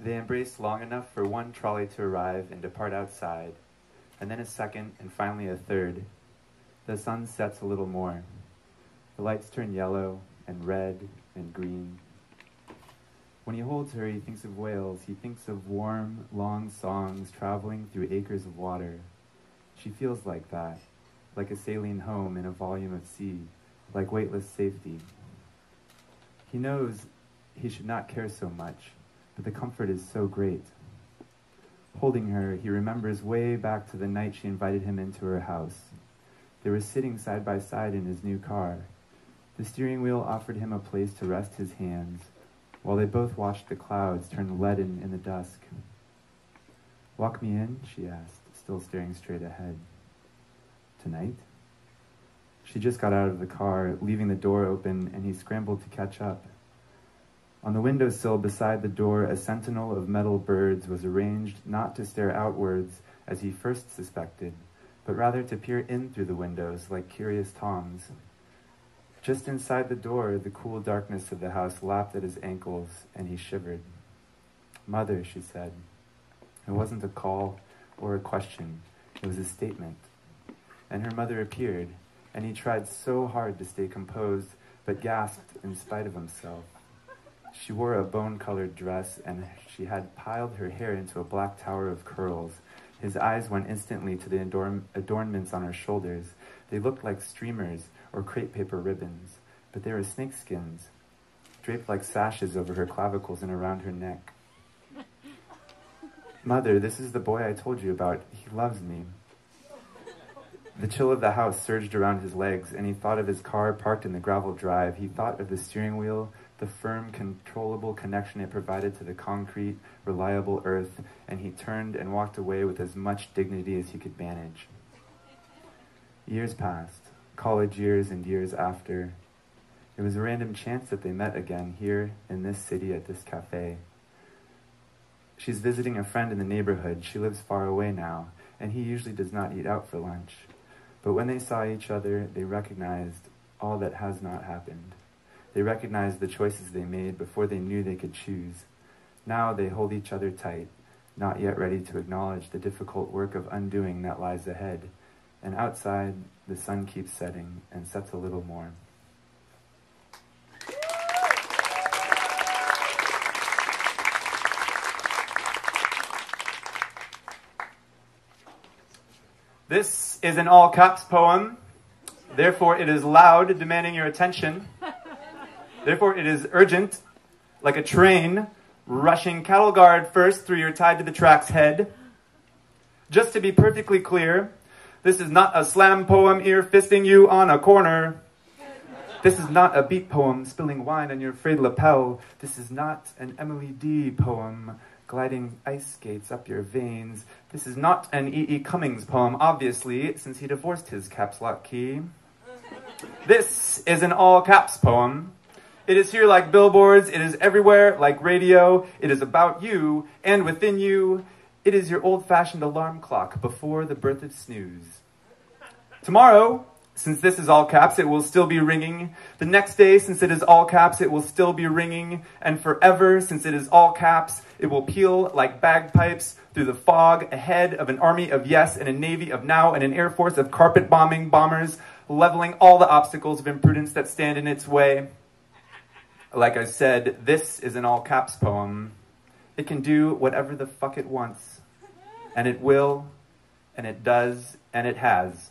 They embraced long enough for one trolley to arrive and depart outside, and then a second, and finally a third. The sun sets a little more. The lights turn yellow and red and green. When he holds her, he thinks of Wales. He thinks of warm, long songs traveling through acres of water. She feels like that, like a saline home in a volume of sea, like weightless safety. He knows he should not care so much, but the comfort is so great. Holding her, he remembers way back to the night she invited him into her house. They were sitting side by side in his new car. The steering wheel offered him a place to rest his hands, while they both watched the clouds turn leaden in the dusk. "Walk me in?" she asked, still staring straight ahead. "Tonight?" She just got out of the car, leaving the door open, and he scrambled to catch up. On the windowsill beside the door, a sentinel of metal birds was arranged not to stare outwards, as he first suspected, but rather to peer in through the windows like curious tongs. Just inside the door, the cool darkness of the house lapped at his ankles, and he shivered. "Mother," she said. It wasn't a call or a question. It was a statement. And her mother appeared, and he tried so hard to stay composed, but gasped in spite of himself. She wore a bone-colored dress, and she had piled her hair into a black tower of curls. His eyes went instantly to the adornments on her shoulders. They looked like streamers or crepe paper ribbons, but they were snakeskins, draped like sashes over her clavicles and around her neck. "Mother, this is the boy I told you about. He loves me." The chill of the house surged around his legs, and he thought of his car parked in the gravel drive. He thought of the steering wheel, the firm, controllable connection it provided to the concrete, reliable earth, and he turned and walked away with as much dignity as he could manage. Years passed, college years and years after. It was a random chance that they met again here in this city at this cafe. She's visiting a friend in the neighborhood. She lives far away now, and he usually does not eat out for lunch. But when they saw each other, they recognized all that has not happened. They recognized the choices they made before they knew they could choose. Now they hold each other tight, not yet ready to acknowledge the difficult work of undoing that lies ahead. And outside, the sun keeps setting and sets a little more. This is an all-caps poem. Therefore, it is loud, demanding your attention. Therefore, it is urgent, like a train, rushing cattle guard first through your tied to the track's head. Just to be perfectly clear, this is not a slam poem ear-fisting you on a corner. This is not a beat poem spilling wine on your frayed lapel. This is not an Emily D. poem gliding ice skates up your veins. This is not an E.E. Cummings poem, obviously, since he divorced his caps lock key. This is an all-caps poem. It is here like billboards. It is everywhere like radio. It is about you and within you. It is your old-fashioned alarm clock before the birth of snooze. Tomorrow, since this is all caps, it will still be ringing. The next day, since it is all caps, it will still be ringing. And forever, since it is all caps, it will peal like bagpipes through the fog ahead of an army of yes and a navy of now and an air force of carpet-bombing bombers, leveling all the obstacles of imprudence that stand in its way. Like I said, this is an all-caps poem. It can do whatever the fuck it wants. And it will, and it does, and it has.